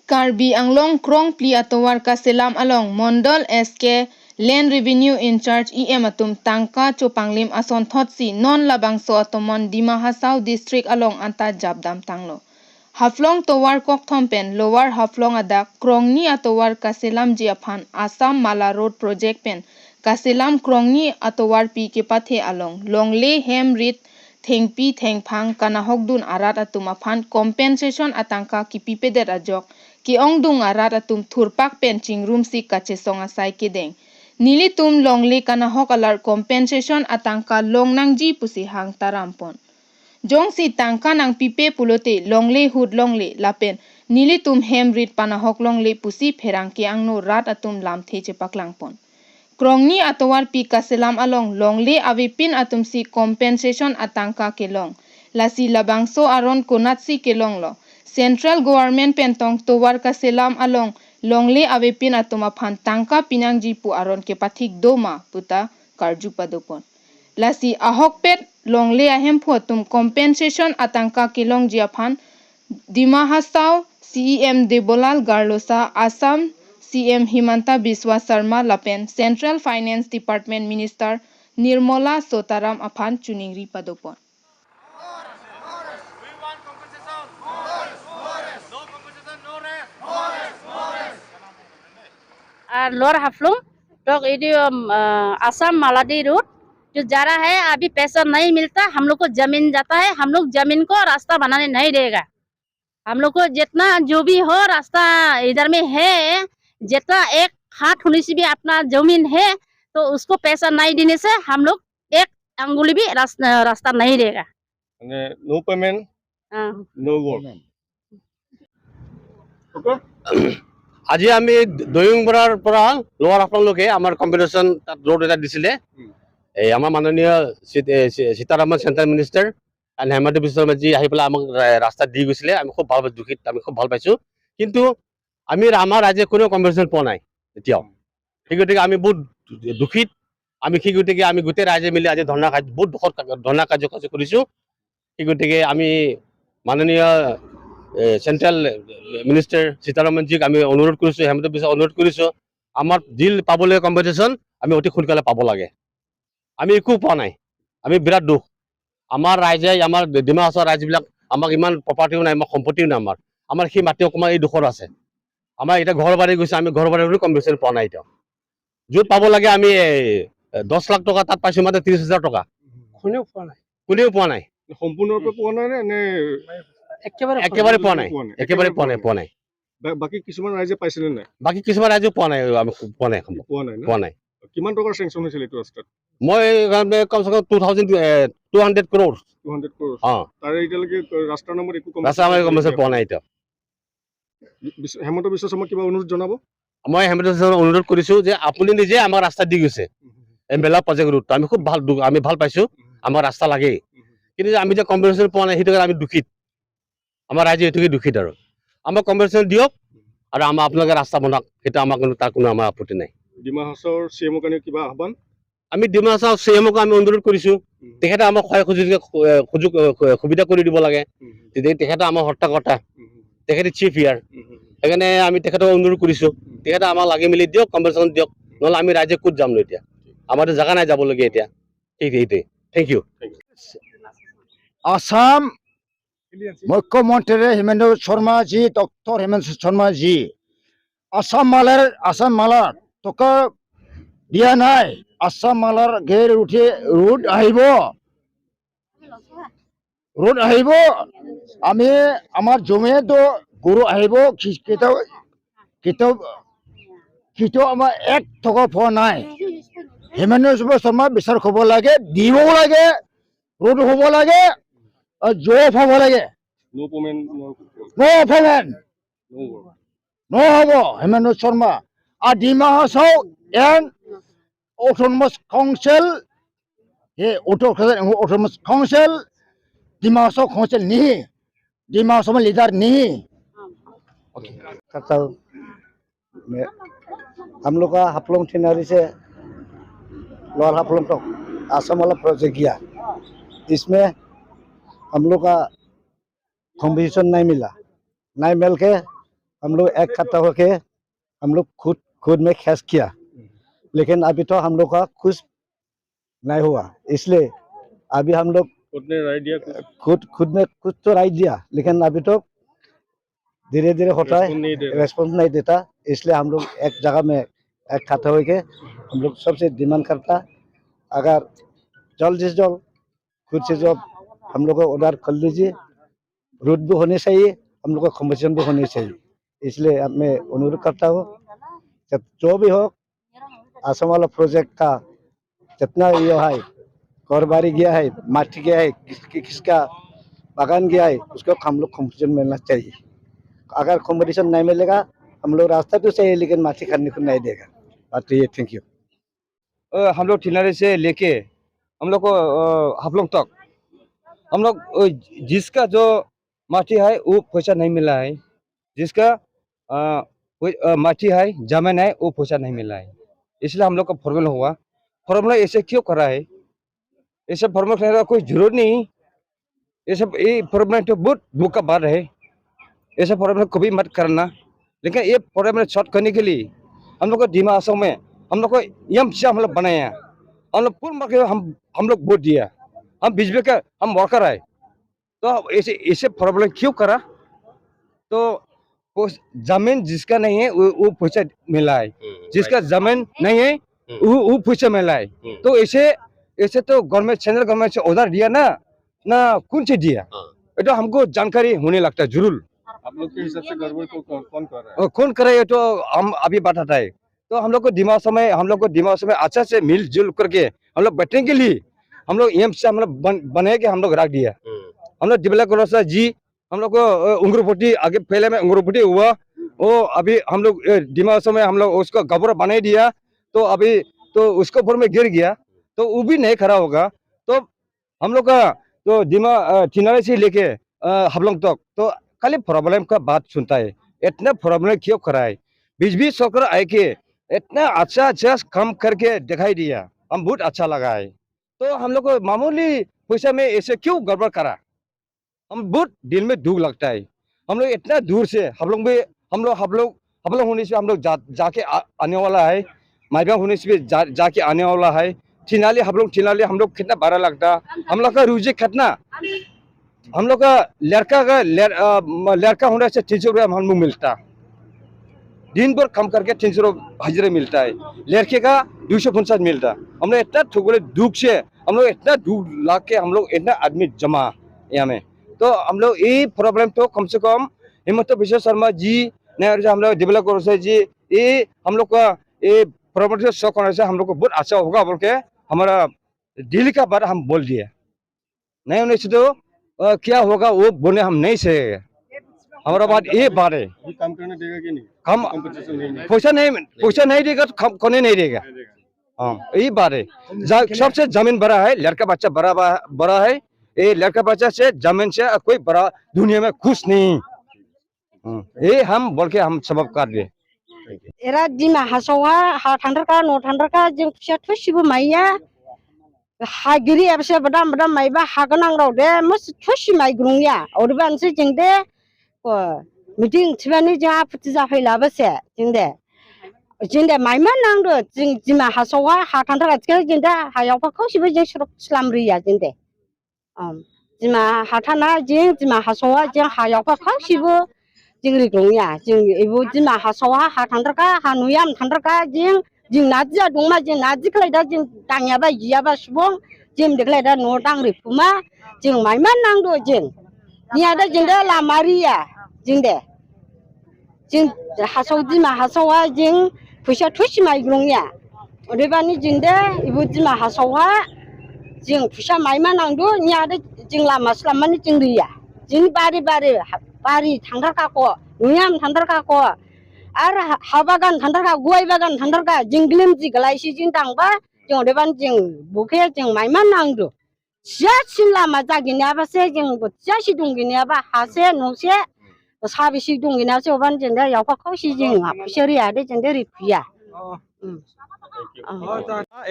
Karbi Anglong Krong Pli Atowar Kaselam Along Mondol SK Land Revenue in Charge EM Atum Tangka Chopanglim Ason Thotsi Non Labang So Atomon Dima Hasau District Along Anta Jabdam Tanglo Haflong Towar Kok Thompen Lower Haflong Adak Krongni Atowar Kaselam Jiapan Assam Mala Road Project Pen Kaselam Krongni Atowar Pi Kepathe Along Longle Hem Rit Thengpi Thengphang Kanahokdun Arat Atum Apan Compensation Atangka Kipipeder Ajok Ki ongdung arat atum thurpak penching room si kachesong asai kedeng. Nili tum longle kana hok alar compensation atangka longnangji pusi hang tarampon. Jong si tangka nang pipe pulote longle hud longle lapen nili tum hemrit pana hok longle pusi pherang ki angno rat atum lam the chepak langpon. Krongni atowar pi kaselam along longle avipin atum si compensation atangka kelong. Lasi labangso aron konatsi kelong lo. Central Government pentong towar kaselam along longle avepin atoma phan tangka pinang jipu aron ke pathik doma puta karju padopon. Lasi ahokpet longle ahem photum compensation atangka kilong jiaphan Dima Hasau CEM Debolal Garlosa Assam CM Himanta Biswa Sarma Lapen Central Finance Department Minister Nirmola Sotaram aphan chuningri padopon. Lower Haflong तो ये Assam मालाडी root जो जा रहा है अभी पैसा नहीं मिलता हम लोग को जमीन जाता है हम लोग जमीन को रास्ता बनाने नहीं देगा हम लोग को जितना जो भी हो रास्ता इधर में है जितना एक हाथ होने से भी अपना जमीन है तो उसको पैसा नहीं देने से हम लोग एक अंगुली भी रास्ता नहीं देगा no payment no work okay আজি আমি দয়ুংবৰাৰ পৰা লোৱাৰ আপোনালোকে আমাৰ কম্পিটিশ্যন তাত ৰোড এটা দিছিলে এই আমাৰ মাননীয় সীতাৰামন চেণ্ট্ৰেল মিনিষ্টাৰ এণ্ড হেমন্ত বিশ্ব শৰ্মাজী আহি পেলাই আমাক ৰাস্তা দি গৈছিলে আমি খুব ভাল দুখিত আমি খুব ভাল পাইছোঁ কিন্তু আমি আমাৰ ৰাজ্যে কোনো কম্পিটিশ্যন পোৱা নাই এতিয়াও সেই গতিকে আমি বহুত দুখিত আমি সেই গতিকে আমি গোটেই ৰাইজে মিলি আজি ধৰ্ণা কাৰ্য বহুত দুখত ধৰ্ণা কাৰ্যসূচী কৰিছোঁ সেই গতিকে আমি মাননীয় সেন্ট্রাল মিনিস্টার সীতারামনজীক আমি অনুরোধ কৰিছো হেমন্ত বিশ্ব অনুরোধ কৰিছো আমার ডিল পাবলৈ কম্পিটিশন আমি অতি সোনকালে পাব লাগে আমি একো পোৱা নাই আমি বিরাট দুখ আমার রাইজে আমার ডিমা হাছাওৰ রাইজবিলাক আমাক ইমান প্রপার্টিও নাই আমার সম্পত্তিও নাই আমার সেই মাটি অকমান এই দুখৰ আছে আমার এটা ঘৰ বাৰী গৈছে আমি ঘৰ বাৰী কম্পিটিশন পোৱা নাই এতিয়া য'ত পাব লাগে আমি 10 লাখ টকা তাত পাইছো মাত্ৰ 30,000 টকা কোনেও পোৱা নাই সম্পূৰ্ণৰূপে পোৱা নাই নে একেবাৰে পোৱা নাই বাকি কিছুমান ৰাইজে পাইছিল নে বাকি কিছুমান ৰাইজে পোৱা নাই আমি পোৱা নাই কিমান টকাৰ সেংচন হৈছিল এই ৰাস্তাত মই কমসে কম 2200 crore তাৰে এতিয়ালৈকে ৰাস্তাৰ নম্বৰ একো কমিশ্যন পোৱা নাই এতিয়া হেমন্ত বিশ্ব শৰ্মা কিবা অনুৰোধ জনাব মই হেমন্ত বিশ্ব শৰ্মাক অনুৰোধ কৰিছো যে আপুনি নিজে আমাৰ ৰাস্তা দি গৈছে এমবেলা প্ৰজেক্ট ৰুট আমি ভাল পাইছো আমাৰ ৰাস্তা লাগে কিন্তু আমি যে কম্পিটিশন পোৱা নাই সেইটো আমি দুখিত আমার রাজ্যে এটুকুই দুখিত আর আমার কম্পিটিশন দিয়ক আর আপনাদের রাস্তা বনাক সেটা আমার তার কোনো আমার আপত্তি নাই ডিমা হাছাওৰ সিএমও কাৰণে কিবা আহ্বান আমি ডিমা হাছাওৰ সিএমক আমি অনুৰোধ কৰিছো তেখেতে আমাক সুযোগ সুবিধা কৰি দিব লাগে তেখেতে আমাৰ হৰ্তাকৰ্তা তেখেতে চিফ ইয়াৰ সেইকাৰণে আমি তেখেতক অনুৰোধ কৰিছো তেখেতে আমাক লাগি মেলি দিয়ক কম্পিটিশন দিয়ক নহ'লে আমি ৰাজ্যে ক'ত যাম এতিয়া আমাৰতো জাগা নাই যাবলগীয়া এতিয়া ঠিক সেইটোৱে থেংক ইউ आसाम मुख्यमंत्री हेमंत शर्मा जी डॉक्टर हेमंत शर्मा जी आसाम मालार टका दिया नाय आसाम मालार गेर उठे रोड आहिबो आमी आमार जमे तो गुरु आहिबो कितो आमार एक टका पोৱা নাই हेमंत शर्मा বিচাৰ হ'ব লাগে দিব লাগে रोड হ'ব লাগে जॉब হ'ব লাগে नो पेमेंट नो हबो हेमंत शर्मा आ Dima Hasao and autonomous council ये autonomous council Dima Hasao council नहीं डिमा हासाव लीडर नहीं हम लोग का हाफलंग थिनारी से लोअर हाफलंग तक आसाम वाला प्रोजेक्ट किया इसमें हम लोग का कॉम्पिटिशन नहीं मिल के हम लोग एक इकट्ठा होके हम लोग खुद में खर्च किया, लेकिन अभी तो हम लोग का कुछ नहीं हुआ। इसलिए अभी हम लोग खुद में कुछ तो राय दिया, लेकिन अभी तो धीरे धीरे होता है, रेस्पॉन्स नहीं देता। इसलिए हम लोग एक जगह में एक इकट्ठा होके हम लोग सबसे डिमांड करता, अगर जल्द से जल्द खुद से जब हम लोग को ऑर्डर कर लीजिए, रूट भी होने चाहिए, हम लोग का कम्पनसेशन भी होनी चाहिए। इसलिए मैं अनुरोध करता हूँ, जब जो भी हो असम वाला प्रोजेक्ट का जितना ये है, घरबारी गया है, माटी गया है, किसका बागान गया है, उसको हम लोग कम्पनसेशन मिलना चाहिए। अगर कम्पनसेशन नहीं मिलेगा, हम लोग रास्ता तो सही, लेकिन माटी खाने को नहीं देगा। बात तो ये। Thank you. हम लोग ठिनारे से लेके हम लोग को हाफलोंग तक हम लोग जिसका जो माटी है वो पैसा नहीं मिला है, जिसका माटी है जमीन है वो पैसा नहीं मिला है। इसलिए हम लोग का फॉर्मूला हुआ। फॉर्मूला ऐसे क्यों करा है? ऐसे फॉर्मूला करने का कोई जरूरत नहीं। ये फॉर्मूला तो बहुत दुख का बात है। ऐसा फॉर्मूला कभी मत करना। लेकिन ये फॉर्मूला शॉर्ट करने के लिए हम लोग को डिमा असम में हम लोग को यम से हम लोग बनाया, हम लोग पूर्ण मार्के हम लोग वोट दिया, हम बीजेपी का हम वर्कर आए। तो ऐसे प्रॉब्लम क्यों करा? तो जमीन जिसका नहीं है वो पैसा मिला है, जिसका जमीन नहीं है वो पैसा मिला है। तो ऐसे तो गवर्नमेंट, सेंट्रल गवर्नमेंट से ऑर्डर दिया ना कौन से दिया, तो हमको जानकारी होने लगता है जरूर। आप लोग के हिसाब से गड़बड़ को कौन कर रहा है? कौन कर रहा है तो हम अभी बताता है। तो हम लोग को दिमाग में अच्छा से मिलजुल करके हम लोग बैठने के लिए हम लोग एम से हम लोग बने के हम लोग रख दिया। हम लोग डिबला जी हम लोग को उंगरपट्टी आगे पहले में उंगरपट्टी हुआ, वो अभी हम लोग दिमाग में हम लोग उसको गबरा बना दिया। तो अभी तो उसके ऊपर में गिर गया, तो वो भी नहीं खड़ा होगा। तो हम लोग का तो दिमाग ठिनारे से लेके हाफलोंग तक तो खाली प्रॉब्लम का बात सुनता है। इतना प्रॉब्लम क्यों कराए? बीच सरकार आए के इतना अच्छा काम करके दिखाई दिया, हम बहुत अच्छा लगा है। तो हम लोग को मामूली पैसा में ऐसे क्यों गड़बड़ करा? हम बहुत दिल में दुख लगता है। हम लोग इतना दूर से हम लोग होने से हम लोग जाके आने वाला है, माइबा होने से भी जाके आने वाला है। ठिनाली हम लोग कितना बड़ा लगता। हम लोग का रूजे कितना, हम लोग का लड़का होने से 300 रुपया हम लोग मिलता, दिन भर कम करके 300 हजरे मिलता है। लड़के का 250 मिलता। हम लोग इतना थोड़े दुख से हम लोग इतना दुख ला के हम लोग इतना आदमी जमा यहाँ में। तो हम लोग ये प्रॉब्लम तो कम से कम हिमंत विश्व शर्मा जी ने हम लोग डेवलप से जी ये हम लोग का ये प्रॉब्लम से सॉल्व करने से हम लोग को बहुत अच्छा होगा बोल के हमारा दिल्ली का बात हम बोल दिए। नहीं होने से तो क्या होगा वो बोले हम नहीं सकेगा। हमारा बात ये बात है। काम करने देगा कि नहीं? हम पैसा नहीं देगा तो काम करने नहीं देगा। हाँ यही बात है। सबसे जमीन बड़ा है, लड़का बच्चा बड़ा है। ये लड़का बच्चा से जमीन से कोई बड़ा दुनिया में खुश नहीं। ये हम बोल के हम सबब कर दे। एरा दिमा हासौहा हा थांदरका न थांदरका जों फिसा थुसिबो माइया हागिरि एबसे बदाम माइबा हागोन आं राव दे मस थुसि माइ ग्रुंया ओरबानसै जों दे मिटिं थिबानि जों आपत्ति जाफैलाबोसे जों दे माइमा नांदो जों दिमा हासौहा हा थांदरका थिखे जों दे हायावफा खौसिबो जों स्लामरिया जों दे दिमा हाथाना जों दिमा हासौहा जों हायावफा खौसिबो जोंनि दंया जों एबो दिमा हासौहा हा थांदरका हा नुयाम थांदरका जों नाजिया दंमा जों नाजिखलाय दा जों दांयाबा जियाबा सुबुं जों देखलाय दा न' दांरि फुमा जों माइमा नांदो जों निया दा जों दा लामारिया जों दे जों हासौ दिमा हासौहा जों फैसा थुसि माइग्रंया ओरैबानि जों दे एबो दिमा हासौहा जों फैसा माइमा नांदो निया दा जों लामा स्लामानि जों रिया जों बारि थांदरकाखौ नुयाम थांदरकाखौ आरो हा बागान थांदरका गय बागान थांदरका जों ग्लेमजि गलायसि जों दांबा जों ओरैबानि जों बुखे जों माइमा नांदो सियासिन लामा जागिनायाबासे जों बोथियासि दंगिनायाबा हासे न'से साबेसे दंगिनायासो अबान जों दा यावफा खौसि जों फैसा रिया दे जों दे रिफिया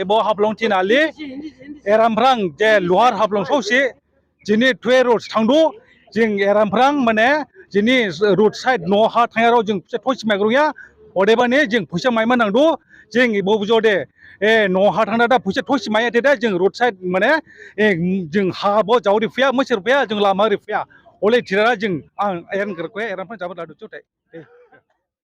एबो हाफलंग थिनालि एरामफ्रां जे लुहार हाफलंग सौसे जिनि थुए रोड थांदो जों एरामफ्रां माने जोंनि रोड साइड न' हा थांनायाव जों फैसा थइस माइग्रंया अदेबानि जों फैसा माइमा नांगौ जों बबुजो दे न' हा थांना दा फैसा थइस माइया दे जों रोड साइड माने जों हा बो जावरि फैया मोसर फैया जों लामा रि फैया ओले थिरा जों आं एरन गरखौ एरन जाबा लादु चोथाय